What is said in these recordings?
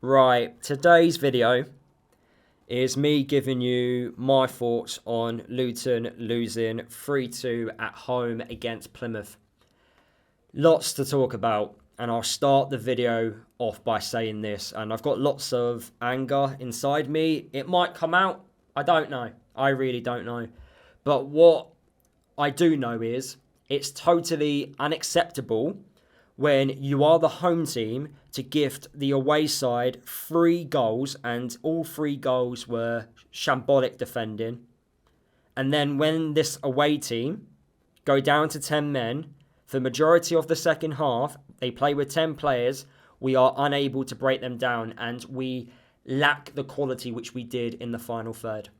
Right, today's video is me giving you my thoughts on Luton losing 3-2 at home against Plymouth. Lots to talk about, and I'll start the video off by saying this, and I've got lots of anger inside me. It might come out, I don't know. I really don't know. But what I do know is it's totally unacceptable when you are the home team to gift the away side 3 goals, and all 3 goals were shambolic defending. And then when this away team go down to 10 men, for the majority of the second half, they play with 10 players, we are unable to break them down, and we lack the quality which we did in the final third.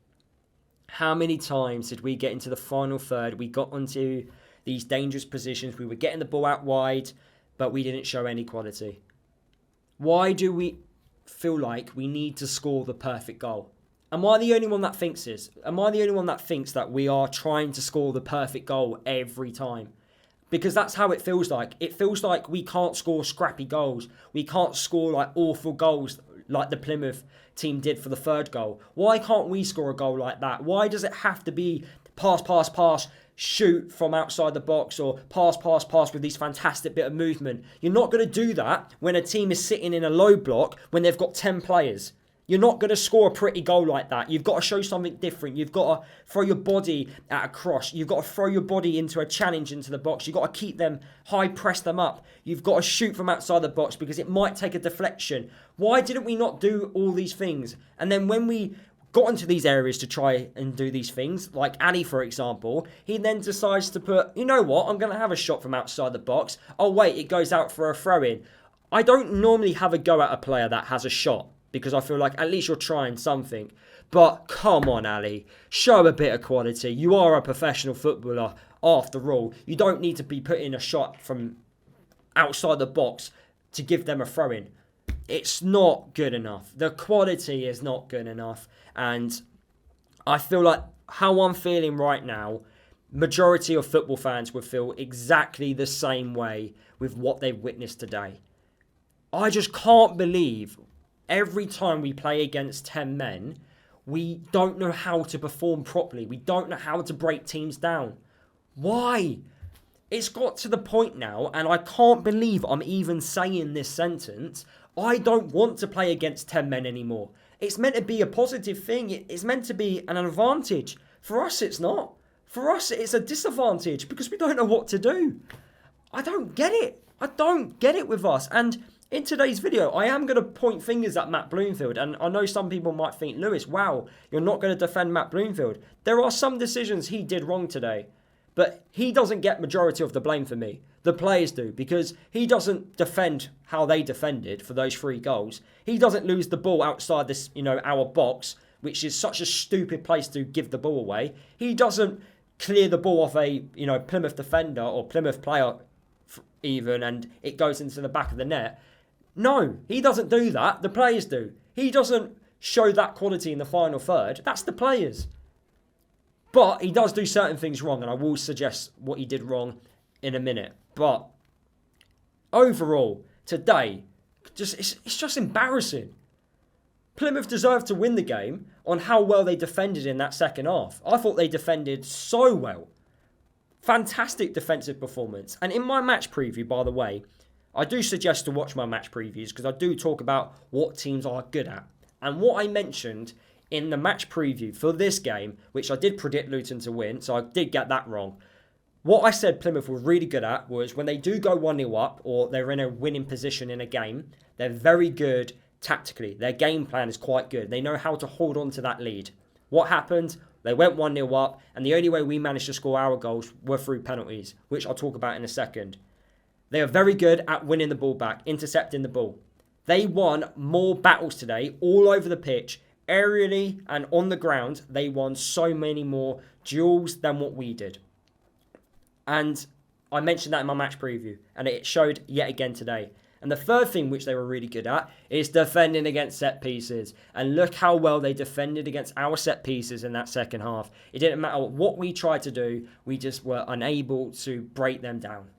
How many times did we get into the final third? We got onto these dangerous positions. We were getting the ball out wide, but we didn't show any quality. Why do we feel like we need to score the perfect goal? Am I the only one that thinks this? Am I the only one that thinks that we are trying to score the perfect goal every time? Because that's how it feels like. It feels like we can't score scrappy goals. We can't score like awful goals like the Plymouth team did for the third goal. Why can't we score a goal like that? Why does it have to be pass, shoot from outside the box, or pass with these fantastic bit of movement? You're not going to do that when a team is sitting in a low block when they've got 10 players. You're not going to score a pretty goal like that. You've got to show something different. You've got to throw your body at a cross. You've got to throw your body into a challenge into the box. You've got to keep them high, press them up. You've got to shoot from outside the box because it might take a deflection. Why didn't we not do all these things? And then when we got into these areas to try and do these things, like Ali, for example, he then decides to put, you know what, I'm going to have a shot from outside the box. Oh, wait, it goes out for a throw-in. I don't normally have a go at a player that has a shot, because I feel like at least you're trying something. But come on, Ali, show a bit of quality. You are a professional footballer after all. You don't need to be putting a shot from outside the box to give them a throw-in. It's not good enough. The quality is not good enough. And I feel like how I'm feeling right now, majority of football fans would feel exactly the same way with what they've witnessed today. I just can't believe every time we play against 10 men, we don't know how to perform properly. We don't know how to break teams down. Why? It's got to the point now, and I can't believe I'm even saying this sentence, I don't want to play against 10 men anymore. It's meant to be a positive thing. It's meant to be an advantage. For us, it's not. For us, it's a disadvantage because we don't know what to do. I don't get it. I don't get it with us. And in today's video, I am going to point fingers at Matt Bloomfield. And I know some people might think, Lewis, wow, you're not going to defend Matt Bloomfield. There are some decisions he did wrong today. But he doesn't get majority of the blame for me. The players do, because he doesn't defend how they defended for those 3 goals. He doesn't lose the ball outside this, our box, which is such a stupid place to give the ball away. He doesn't clear the ball off a, Plymouth defender or Plymouth player even, and it goes into the back of the net. No, he doesn't do that. The players do. He doesn't show that quality in the final third. That's the players. But he does do certain things wrong, and I will suggest what he did wrong in a minute. But overall, today, it's just embarrassing. Plymouth deserved to win the game on how well they defended in that second half. I thought they defended so well. Fantastic defensive performance. And in my match preview, by the way, I do suggest to watch my match previews because I do talk about what teams are good at. And what I mentioned in the match preview for this game, which I did predict Luton to win, so I did get that wrong. What I said Plymouth were really good at was when they do go 1-0 up or they're in a winning position in a game, they're very good tactically. Their game plan is quite good. They know how to hold on to that lead. What happened? They went 1-0 up, and the only way we managed to score our goals were through penalties, which I'll talk about in a second. They are very good at winning the ball back, intercepting the ball. They won more battles today all over the pitch, aerially and on the ground. They won so many more duels than what we did. And I mentioned that in my match preview, and it showed yet again today. And the third thing which they were really good at is defending against set pieces. And look how well they defended against our set pieces in that second half. It didn't matter what we tried to do, we just were unable to break them down.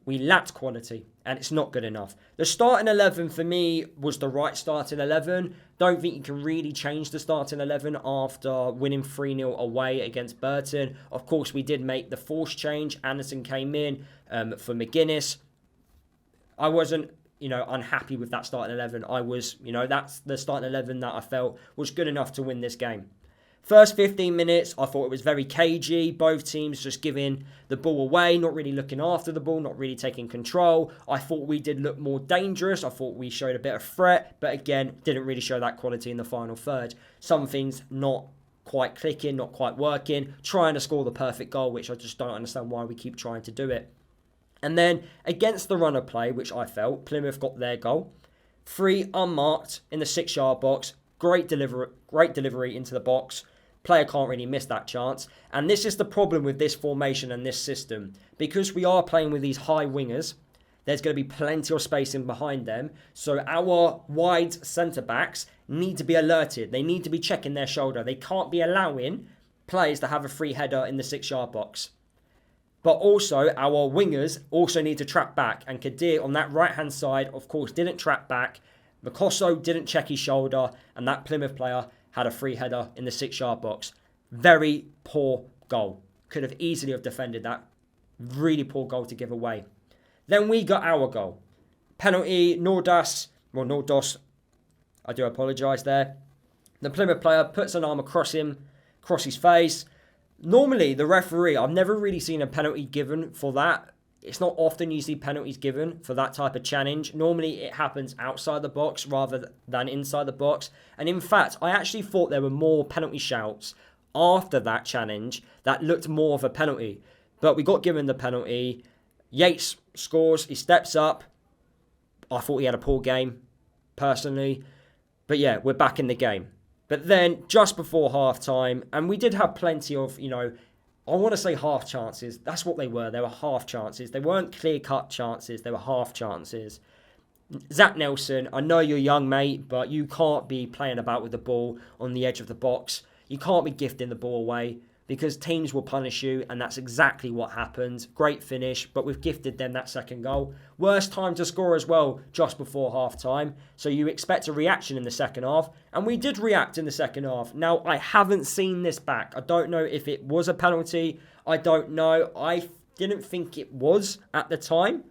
We lacked quality. and it's not good enough. The starting 11 for me was the right starting 11. Don't think you can really change the starting 11 after winning 3-0 away against Burton. Of course, we did make the forced change. Anderson came in for McGuinness. I wasn't, unhappy with that starting 11. I was, that's the starting 11 that I felt was good enough to win this game. First 15 minutes, I thought it was very cagey. Both teams just giving the ball away, not really looking after the ball, not really taking control. I thought we did look more dangerous. I thought we showed a bit of threat, but again, didn't really show that quality in the final third. Some things not quite clicking, not quite working. Trying to score the perfect goal, which I just don't understand why we keep trying to do it. And then against the run of play, which I felt, Plymouth got their goal. 3 unmarked in the 6-yard box. Great delivery into the box. Player can't really miss that chance. And this is the problem with this formation and this system. Because we are playing with these high wingers, there's going to be plenty of space in behind them. So our wide centre-backs need to be alerted. They need to be checking their shoulder. They can't be allowing players to have a free header in the 6-yard box. But also, our wingers also need to track back. And Kadir on that right-hand side, of course, didn't track back. Makosso didn't check his shoulder. And that Plymouth player had a free header in the 6-yard box. Very poor goal. Could have easily have defended that. Really poor goal to give away. Then we got our goal. Penalty, Nordos, I do apologise there. The Plymouth player puts an arm across his face. Normally, the referee, I've never really seen a penalty given for that. It's not often you see penalties given for that type of challenge. Normally, it happens outside the box rather than inside the box. And in fact, I actually thought there were more penalty shouts after that challenge that looked more of a penalty. But we got given the penalty. Yates scores. He steps up. I thought he had a poor game, personally. But yeah, we're back in the game. But then, just before half-time, and we did have plenty of, I want to say half chances. That's what they were. They were half chances. They weren't clear-cut chances. They were half chances. Zach Nelson, I know you're young, mate, but you can't be playing about with the ball on the edge of the box. You can't be gifting the ball away because teams will punish you, and that's exactly what happened. Great finish, but we've gifted them that second goal. Worst time to score as well, just before half-time. So you expect a reaction in the second half, and we did react in the second half. Now, I haven't seen this back. I don't know if it was a penalty. I don't know. I didn't think it was at the time.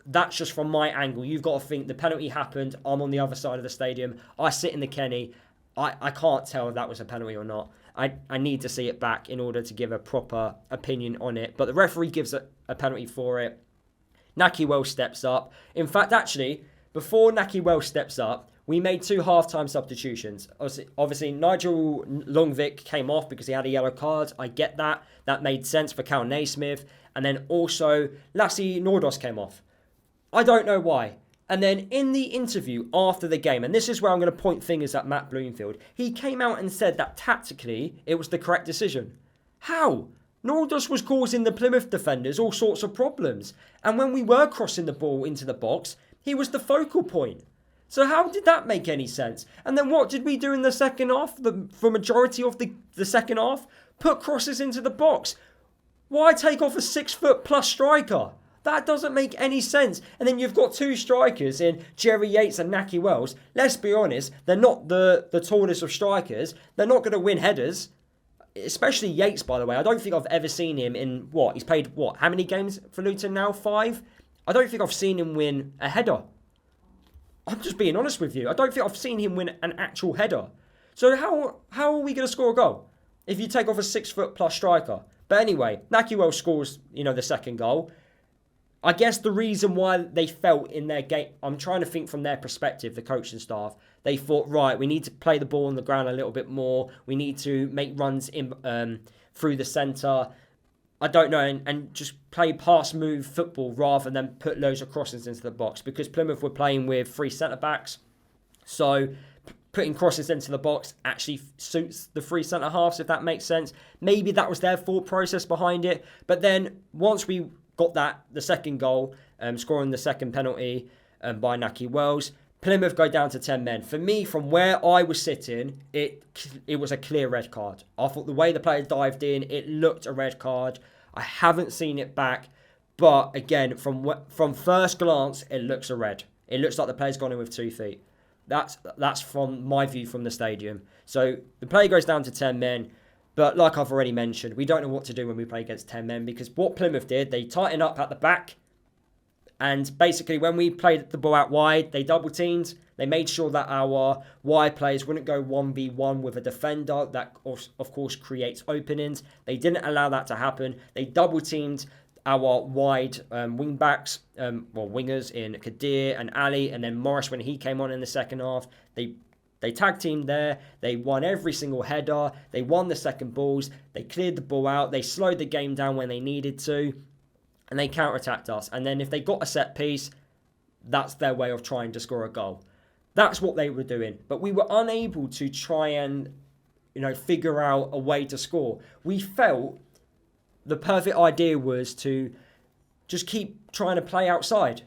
That's just from my angle. You've got to think the penalty happened. I'm on the other side of the stadium. I sit in the Kenny. I can't tell if that was a penalty or not. I need to see it back in order to give a proper opinion on it. But the referee gives a penalty for it. Naki Wells steps up. In fact, actually, before Naki Wells steps up, we made 2 half-time substitutions. Obviously, Nigel Longvic came off because he had a yellow card. I get that. That made sense for Cal Naismith. And then also, Lassie Nordos came off. I don't know why. And then in the interview after the game, and this is where I'm going to point fingers at Matt Bloomfield, he came out and said that tactically it was the correct decision. How? Nordos was causing the Plymouth defenders all sorts of problems. And when we were crossing the ball into the box, he was the focal point. So how did that make any sense? And then what did we do in the second half? For majority of the second half? Put crosses into the box. Why take off a 6-foot-plus striker? That doesn't make any sense. And then you've got 2 strikers in Jerry Yates and Naki Wells. Let's be honest, they're not the tallest of strikers. They're not going to win headers. Especially Yates, by the way. I don't think I've ever seen him in, he's played, how many games for Luton now? 5? I don't think I've seen him win a header. I'm just being honest with you. I don't think I've seen him win an actual header. So how are we going to score a goal if you take off a 6-foot-plus striker? But anyway, Naki Wells scores, the second goal. I guess the reason why they felt in their game, I'm trying to think from their perspective, the coaching staff, they thought, right, we need to play the ball on the ground a little bit more. We need to make runs in through the centre. I don't know, and just play pass-move football rather than put loads of crosses into the box because Plymouth were playing with 3 centre-backs. So putting crosses into the box actually suits the 3 centre-halves, if that makes sense. Maybe that was their thought process behind it. But then once we got the second goal, scoring the second penalty by Naki Wells, Plymouth go down to 10 men. For me, from where I was sitting, it was a clear red card. I thought the way the player dived in, it looked a red card. I haven't seen it back, But again, from first glance, it looks a red. It looks like the player's gone in with 2 feet. That's from my view from the stadium. So the play goes down to 10 men. But like I've already mentioned, we don't know what to do when we play against 10 men, because what Plymouth did, they tightened up at the back. And basically, when we played the ball out wide, they double teamed. They made sure that our wide players wouldn't go 1v1 with a defender. That, of course, creates openings. They didn't allow that to happen. They double teamed our wide wingers in Kadir and Ali, and then Morris when he came on in the second half. They tag teamed there. They won every single header. They won the second balls. They cleared the ball out. They slowed the game down when they needed to. And they counter-attacked us. And then if they got a set piece, that's their way of trying to score a goal. That's what they were doing. But we were unable to try and, figure out a way to score. We felt the perfect idea was to just keep trying to play outside.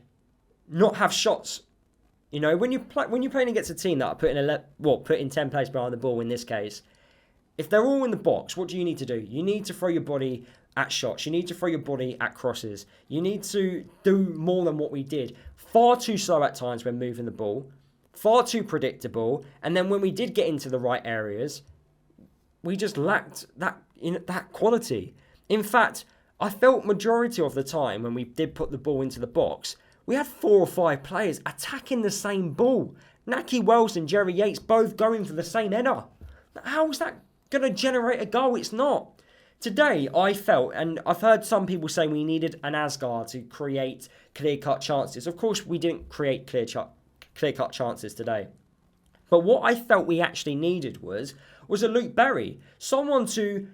Not have shots. When you're playing against a team that are putting 10 players behind the ball in this case, if they're all in the box, what do you need to do? You need to throw your body at shots. You need to throw your body at crosses. You need to do more than what we did. Far too slow at times when moving the ball. Far too predictable. And then when we did get into the right areas, we just lacked that quality. In fact, I felt majority of the time when we did put the ball into the box, we had 4 or 5 players attacking the same ball. Naki Wells and Jerry Yates both going for the same header. How is that going to generate a goal? It's not. Today, I felt, and I've heard some people say we needed an Asgard to create clear-cut chances. Of course, we didn't create clear-cut chances today. But what I felt we actually needed was a Luke Berry. Someone to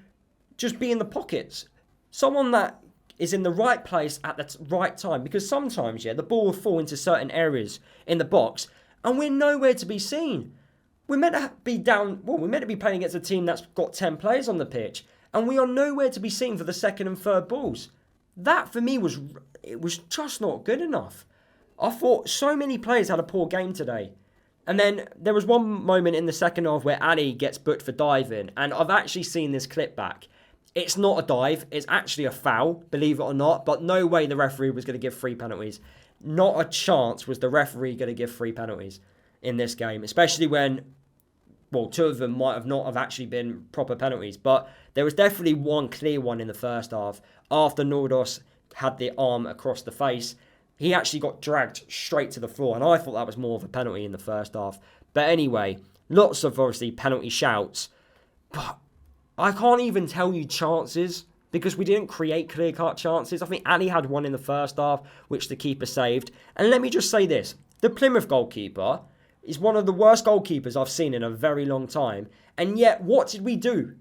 just be in the pockets. Someone that is in the right place at the right time. Because sometimes, the ball will fall into certain areas in the box, and we're nowhere to be seen. We're meant to be we're meant to be playing against a team that's got 10 players on the pitch. And we are nowhere to be seen for the second and third balls. That, for me, was just not good enough. I thought so many players had a poor game today. And then there was one moment in the second half where Ali gets booked for diving. And I've actually seen this clip back. It's not a dive. It's actually a foul, believe it or not. But no way the referee was going to give 3 penalties. Not a chance was the referee going to give 3 penalties in this game. Especially when, 2 of them might have not have actually been proper penalties. But there was definitely one clear one in the first half. After Nordos had the arm across the face, he actually got dragged straight to the floor. And I thought that was more of a penalty in the first half. But anyway, lots of obviously penalty shouts. But I can't even tell you chances because we didn't create clear-cut chances. I think Ali had one in the first half, which the keeper saved. And let me just say this. The Plymouth goalkeeper is one of the worst goalkeepers I've seen in a very long time. And yet, what did we do?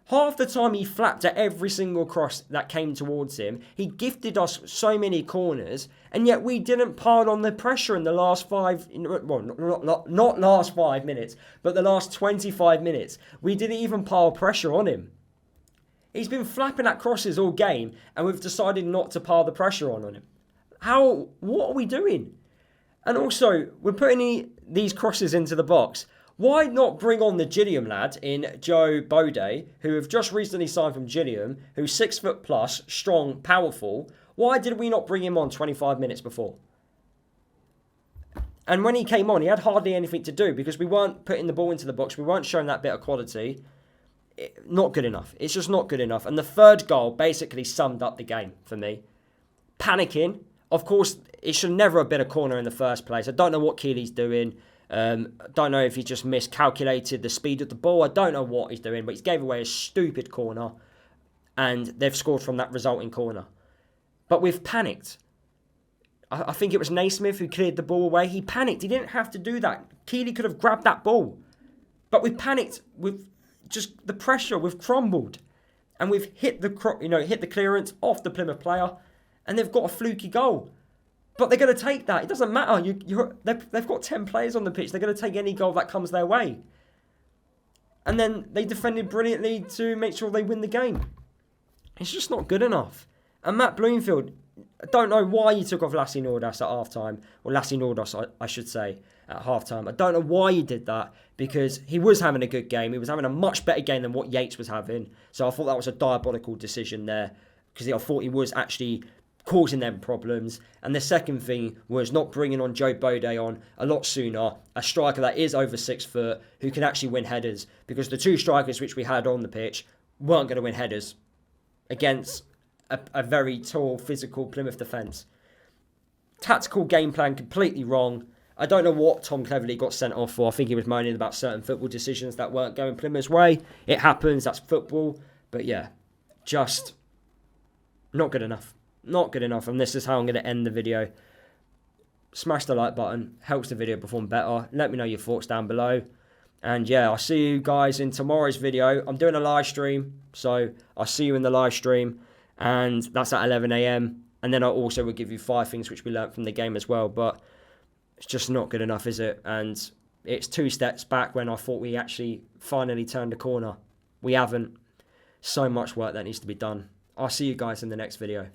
Half the time he flapped at every single cross that came towards him. He gifted us so many corners, and yet we didn't pile on the pressure in the last not last 5 minutes, but the last 25 minutes. We didn't even pile pressure on him. He's been flapping at crosses all game, and we've decided not to pile the pressure on him. What are we doing? And also, we're putting these crosses into the box. Why not bring on the Gilliam lad in Joe Bode, who have just recently signed from Gilliam, who's 6 foot plus, strong, powerful? Why did we not bring him on 25 minutes before? And when he came on, he had hardly anything to do because we weren't putting the ball into the box. We weren't showing that bit of quality. Not good enough. It's just not good enough. And the third goal basically summed up the game for me. Panicking. Of course, it should never have been a corner in the first place. I don't know what Keely's doing. Don't know if he just miscalculated the speed of the ball. I don't know what he's doing, but he gave away a stupid corner. And they've scored from that resulting corner. But we've panicked. I think it was Naismith who cleared the ball away. He panicked. He didn't have to do that. Keely could have grabbed that ball. But we've panicked. We've just the pressure. We've crumbled. And we've hit the clearance off the Plymouth player. And they've got a fluky goal. But they're going to take that. It doesn't matter. They've got 10 players on the pitch. They're going to take any goal that comes their way. And then they defended brilliantly to make sure they win the game. It's just not good enough. And Matt Bloomfield, I don't know why you took off Lassie Nordos at half-time. Or Lassie Nordos, I should say, at half-time. I don't know why you did that. Because he was having a good game. He was having a much better game than what Yates was having. So I thought that was a diabolical decision there. Because I thought he was actually causing them problems. And the second thing was not bringing on Joe Bode on a lot sooner, a striker that is over 6 foot, who can actually win headers, because the two strikers which we had on the pitch weren't going to win headers against a very tall, physical Plymouth defence. Tactical game plan completely wrong. I don't know what Tom Cleverley got sent off for. I think he was moaning about certain football decisions that weren't going Plymouth's way. It happens, that's football. But yeah, just not good enough. Not good enough, and this is how I'm going to end the video. Smash the like button, helps the video perform better. Let me know your thoughts down below. And yeah, I'll see you guys in tomorrow's video. I'm doing a live stream, so I'll see you in the live stream. And that's at 11 AM. And then I also will give you 5 things which we learnt from the game as well. But it's just not good enough, is it? And it's 2 steps back when I thought we actually finally turned a corner. We haven't. So much work that needs to be done. I'll see you guys in the next video.